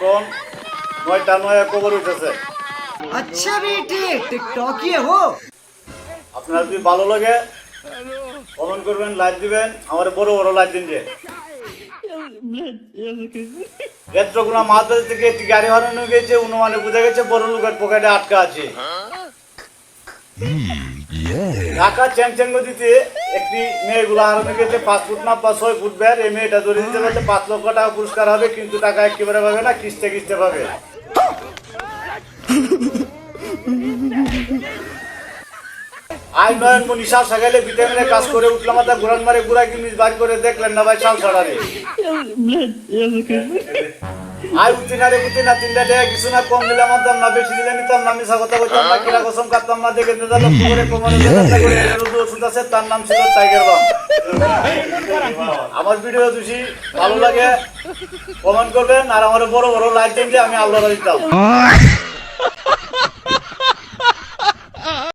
এখন 9:09 কবর উঠেছে। अच्छा बेटे टिकटॉकी हो। আপনার যদি ভালো লাগে কমেন্ট করবেন, লাইক দিবেন, আমার বড় বড় লাইক দিন যে ক্ষেত্রগুনা মাদ্রাজ থেকে একটি গাড়ি হারানো গেছে, অনুমানে বোঝা গেছে বড় লোকের পকেটে আটকা আছে। ঢাকা চ্যাংচ্যাং নদীতে একটি মেয়েগুলো হারানো গেছে, 5 ফুট না 6 ফুট বের। এই মেয়েটা ধরে দিতে পারলে 5 লক্ষ টাকা পুরস্কার হবে, কিন্তু টাকা একেবারে পাবে না, কিস্তে কিস্তে পাবে। আই নয়ন মনীষা সকালে ভিটামিনের কাজ করে উঠলাম, মাথা ঘুরান মারে ঘুরা কিমিস বার করে দেখলেন না ভাই সাল ছড়ারে। আই উঠতে না রে উঠতে না, 3টা টাকা কিছু না, কম দিলে আমার দাম না, বেশি দিলে নিতাম না, মিশা কথা বলতাম না, কিরা কসম কাটতাম না, দেখে নিতে লক্ষ্য করে প্রমাণের চেষ্টা করে ওষুধ আছে, তার নাম ছিল টাইগার বাম। আমার ভিডিও যদি ভালো লাগে কমেন্ট করবেন আর আমার বড় বড় লাইক দেন যে আমি আল্লাহ দিতাম।